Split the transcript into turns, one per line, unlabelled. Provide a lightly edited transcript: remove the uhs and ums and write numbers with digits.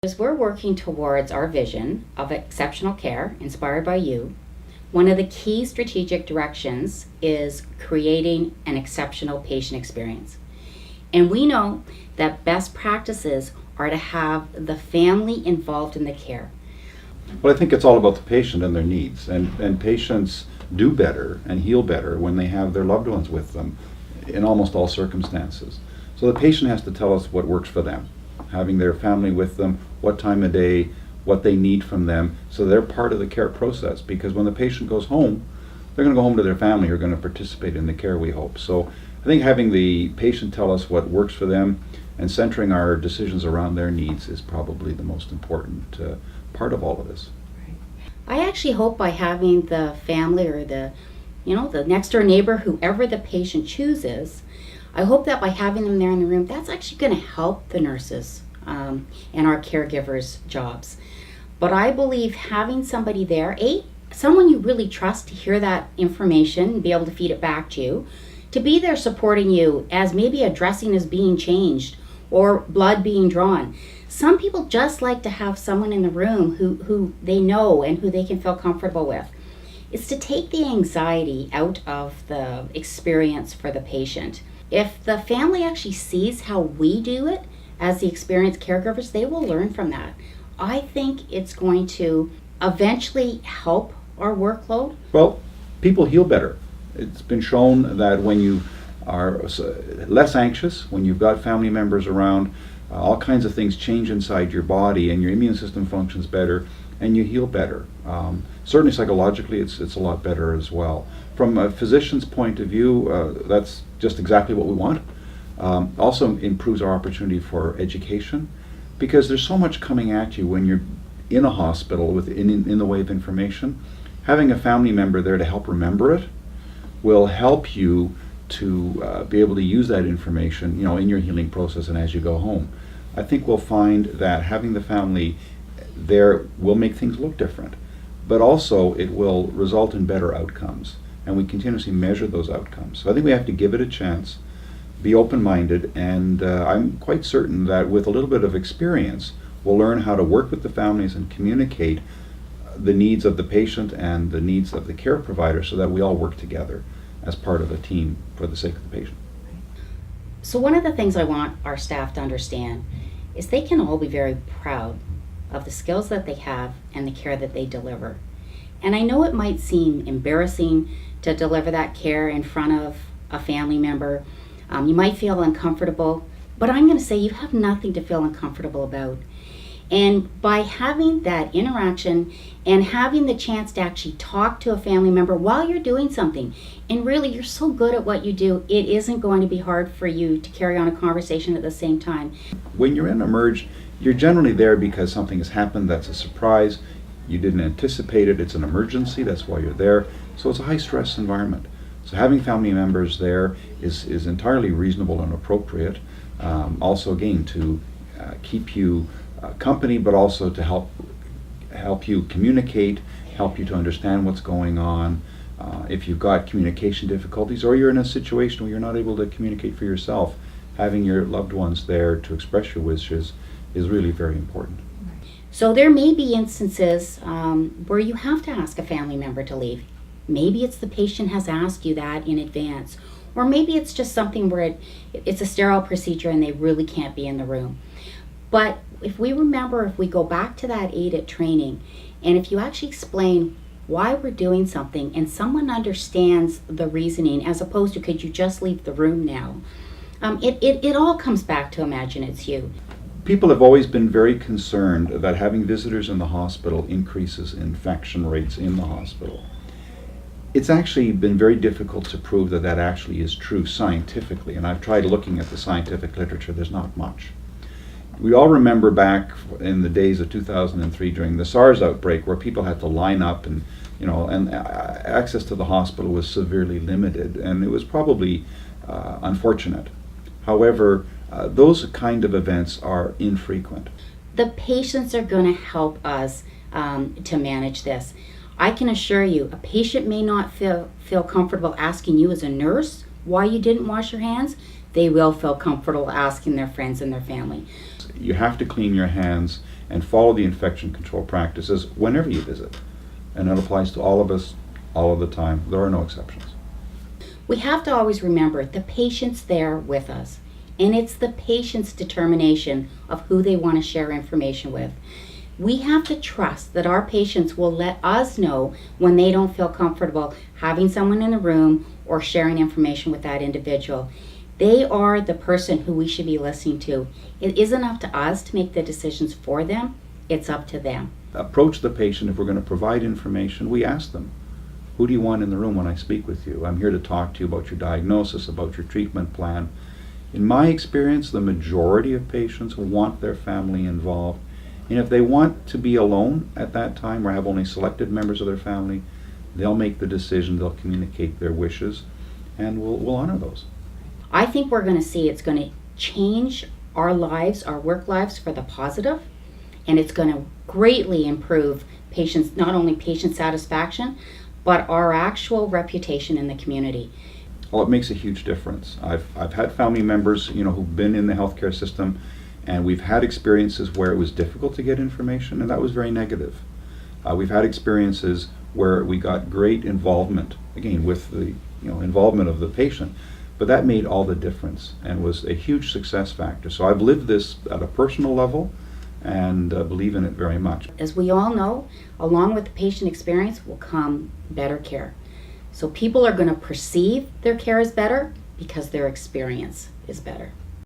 As we're working towards our vision of exceptional care inspired by you, one of the key strategic directions is creating an exceptional patient experience. And we know that best practices are to have the family involved in the care.
Well, I think it's all about the patient and their needs. And patients do better and heal better when they have their loved ones with them in almost all circumstances. So the patient has to tell us what works for them, having their family with them, what time of day, what they need from them, so they're part of the care process. Because when the patient goes home, they're going to go home to their family who are going to participate in the care, we hope. So I think having the patient tell us what works for them and centering our decisions around their needs is probably the most important part of all of this.
I actually hope by having the family or the next door neighbor, whoever the patient chooses, I hope that by having them there in the room, that's actually going to help the nurses and our caregivers' jobs. But I believe having somebody there, someone you really trust to hear that information and be able to feed it back to you, to be there supporting you as maybe a dressing is being changed or blood being drawn. Some people just like to have someone in the room who they know and who they can feel comfortable with. It's to take the anxiety out of the experience for the patient. If the family actually sees how we do it as the experienced caregivers, they will learn from that. I think it's going to eventually help our workload.
Well, people heal better. It's been shown that when you are less anxious, when you've got family members around, all kinds of things change inside your body and your immune system functions better and you heal better. Certainly psychologically it's a lot better as well. From a physician's point of view, that's just exactly what we want. Also improves our opportunity for education because there's so much coming at you when you're in a hospital in the way of information. Having a family member there to help remember it will help you to be able to use that information, in your healing process and as you go home. I think we'll find that having the family there will make things look different, but also it will result in better outcomes, and we continuously measure those outcomes. So I think we have to give it a chance, be open-minded, and I'm quite certain that with a little bit of experience, we'll learn how to work with the families and communicate the needs of the patient and the needs of the care provider so that we all work together as part of a team for the sake of the patient.
So one of the things I want our staff to understand is they can all be very proud of the skills that they have and the care that they deliver. And I know it might seem embarrassing to deliver that care in front of a family member. You might feel uncomfortable, but I'm going to say you have nothing to feel uncomfortable about. And by having that interaction and having the chance to actually talk to a family member while you're doing something, and really you're so good at what you do, it isn't going to be hard for you to carry on a conversation at the same time.
When you're in emerg, you're generally there because something has happened that's a surprise. You didn't anticipate it. It's an emergency. That's why you're there. So it's a high stress environment. So having family members there is entirely reasonable and appropriate. Also, again, to keep you company, but also to help you communicate, help you to understand what's going on. If you've got communication difficulties or you're in a situation where you're not able to communicate for yourself, having your loved ones there to express your wishes is really very important.
So there may be instances where you have to ask a family member to leave. Maybe it's the patient has asked you that in advance, or maybe it's just something where it's a sterile procedure and they really can't be in the room. But if we go back to that aided training, and if you actually explain why we're doing something and someone understands the reasoning as opposed to could you just leave the room now, it all comes back to imagine it's you.
People have always been very concerned that having visitors in the hospital increases infection rates in the hospital. It's actually been very difficult to prove that that actually is true scientifically, and I've tried looking at the scientific literature. There's not much. We all remember back in the days of 2003 during the SARS outbreak where people had to line up and access to the hospital was severely limited, and it was probably unfortunate. However, those kind of events are infrequent.
The patients are going to help us to manage this. I can assure you, a patient may not feel comfortable asking you as a nurse why you didn't wash your hands. They will feel comfortable asking their friends and their family.
You have to clean your hands and follow the infection control practices whenever you visit. And it applies to all of us all of the time. There are no exceptions.
We have to always remember the patient's there with us, and it's the patient's determination of who they want to share information with. We have to trust that our patients will let us know when they don't feel comfortable having someone in the room or sharing information with that individual. They are the person who we should be listening to. It isn't up to us to make the decisions for them, it's up to them.
Approach the patient. If we're going to provide information, we ask them, who do you want in the room when I speak with you? I'm here to talk to you about your diagnosis, about your treatment plan. In my experience, the majority of patients want their family involved. And if they want to be alone at that time or have only selected members of their family, they'll make the decision, they'll communicate their wishes, and we'll honor those.
I think we're going to see it's going to change our lives, our work lives for the positive, and it's going to greatly improve patients, not only patient satisfaction, but our actual reputation in the community.
Well, it makes a huge difference. I've had family members, who've been in the healthcare system, and we've had experiences where it was difficult to get information, and that was very negative. We've had experiences where we got great involvement, again, with the involvement of the patient, but that made all the difference and was a huge success factor. So I've lived this at a personal level and believe in it very much.
As we all know, along with the patient experience will come better care. So people are going to perceive their care as better because their experience is better.